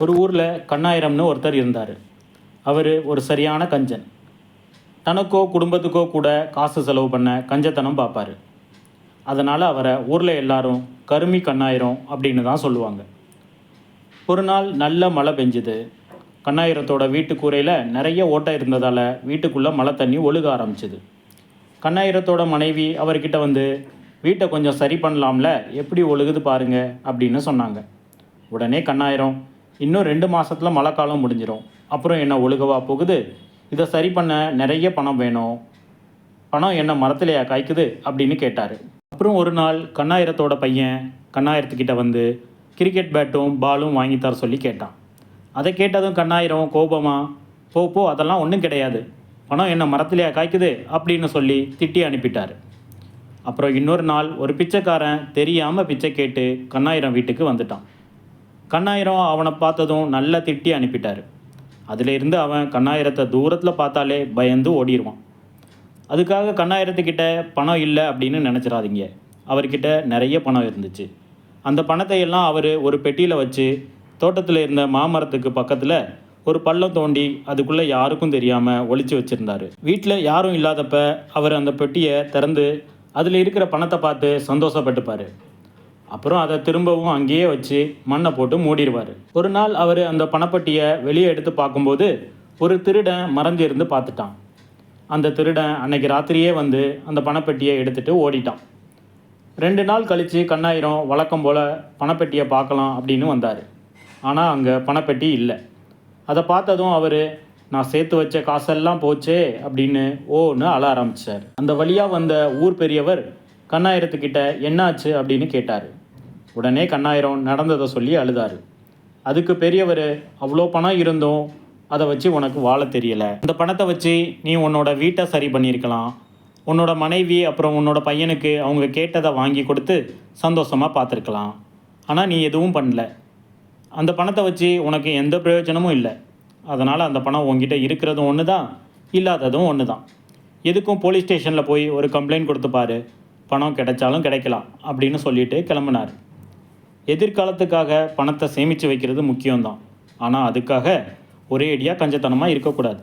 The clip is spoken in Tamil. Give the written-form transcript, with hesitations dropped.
ஒரு ஊரில் கண்ணாயிரம்னு ஒருத்தர் இருந்தார். அவர் ஒரு சரியான கஞ்சன். தனக்கோ குடும்பத்துக்கோ கூட காசு செலவு பண்ண கஞ்சத்தனம் பார்ப்பார். அதனால் அவரை ஊரில் எல்லாரும் கருமி கண்ணாயிரம் அப்படின்னு தான் சொல்லுவாங்க. ஒரு நாள் நல்ல மழை பெஞ்சுது. கண்ணாயிரத்தோட வீட்டு கூரையில் நிறைய ஓட்டை இருந்ததால் வீட்டுக்குள்ளே மழை தண்ணி ஒழுக ஆரம்பிச்சுது. கண்ணாயிரத்தோட மனைவி அவர்கிட்ட வந்து, வீட்டை கொஞ்சம் சரி பண்ணலாம்ல, எப்படி ஒழுகுது பாருங்க அப்படின்னு சொன்னாங்க. உடனே கண்ணாயிரம், இன்னும் 2 மாதத்தில் மழை காலம் முடிஞ்சிடும், அப்புறம் என்ன ஒழுகவா போகுது, இதை சரி பண்ண நிறைய பணம் வேணும், பணம் என்ன மரத்திலையா காய்க்குது அப்படின்னு கேட்டார். அப்புறம் ஒரு நாள் கண்ணாயிரத்தோட பையன் கண்ணாயிரத்துக்கிட்ட வந்து கிரிக்கெட் பேட்டும் பாலும் வாங்கித்தர சொல்லி கேட்டான். அதை கேட்டதும் கண்ணாயிரம் கோபமாக, போ அதெல்லாம் ஒன்றும் கிடையாது, பணம் என்ன மரத்திலையா காய்க்குது அப்படின்னு சொல்லி திட்டி அனுப்பிட்டார். அப்புறம் இன்னொரு நாள் ஒரு பிச்சைக்காரன் தெரியாமல் பிச்சை கேட்டு கண்ணாயிரம் வீட்டுக்கு வந்துட்டான். கண்ணாயிரம் அவனை பார்த்ததும் நல்லா திட்டி அனுப்பிட்டார். அதிலிருந்து அவன் கண்ணாயிரத்தை தூரத்தில் பார்த்தாலே பயந்து ஓடிடுவான். அதுக்காக கண்ணாயிரத்துக்கிட்ட பணம் இல்லை அப்படின்னு நினச்சிடாதீங்க. அவர்கிட்ட நிறைய பணம் இருந்துச்சு. அந்த பணத்தை எல்லாம் அவர் ஒரு பெட்டியில் வச்சு தோட்டத்தில் இருந்த மாமரத்துக்கு பக்கத்தில் ஒரு பள்ளம் தோண்டி அதுக்குள்ளே யாருக்கும் தெரியாமல் ஒளிச்சு வச்சுருந்தார். வீட்டில் யாரும் இல்லாதப்ப அவர் அந்த பெட்டியை திறந்து அதில் இருக்கிற பணத்தை பார்த்து சந்தோஷப்பட்டுப்பார். அப்புறம் அதை திரும்பவும் அங்கேயே வச்சு மண்ணை போட்டு மூடிடுவார். ஒரு நாள் அவர் அந்த பணப்பட்டியை வெளியே எடுத்து பார்க்கும்போது ஒரு திருடன் மறைஞ்சிருந்து பார்த்துட்டான். அந்த திருடன் அன்னைக்கு ராத்திரியே வந்து அந்த பணப்பெட்டியை எடுத்துகிட்டு ஓடிட்டான். 2 நாள் கழித்து கண்ணாயிரம் வழக்கம் போல் பணப்பெட்டியை பார்க்கலாம் அப்படின்னு வந்தார். ஆனால் அங்கே பணப்பெட்டி இல்லை. அதை பார்த்ததும் அவர், நான் சேர்த்து வச்ச காசெல்லாம் போச்சே அப்படின்னு ஓன்னு அழ ஆரம்பித்தார். அந்த வழியாக வந்த ஊர் பெரியவர் கண்ணாயிரத்துக்கிட்ட என்னாச்சு அப்படின்னு கேட்டார். உடனே கண்ணாயிரம் நடந்ததை சொல்லி அழுதார். அதுக்கு பெரியவர், அவ்வளோ பணம் இருந்தும் அதை வச்சு உனக்கு வாழ தெரியலை, அந்த பணத்தை வச்சு நீ உன்னோட வீட்டை சரி பண்ணியிருக்கலாம், உன்னோட மனைவி அப்புறம் உன்னோட பையனுக்கு அவங்க கேட்டதை வாங்கி கொடுத்து சந்தோஷமாக பார்த்துருக்கலாம். ஆனால் நீ எதுவும் பண்ணல. அந்த பணத்தை வச்சு உனக்கு எந்த பிரயோஜனமும் இல்லை. அதனால் அந்த பணம் உங்ககிட்ட இருக்கிறதும் ஒன்று தான், இல்லாததும் ஒன்று தான். எதுக்கும் போலீஸ் ஸ்டேஷனில் போய் ஒரு கம்ப்ளைண்ட் கொடுத்துப்பாரு, பணம் கிடைச்சாலும் கிடைக்கலாம் அப்படின்னு சொல்லிட்டு கிளம்பினார். எதிர்காலத்துக்காக பணத்தை சேமித்து வைக்கிறது முக்கியம்தான். ஆனால் அதுக்காக ஒரே அடியாக கஞ்சத்தனமாக இருக்கக்கூடாது.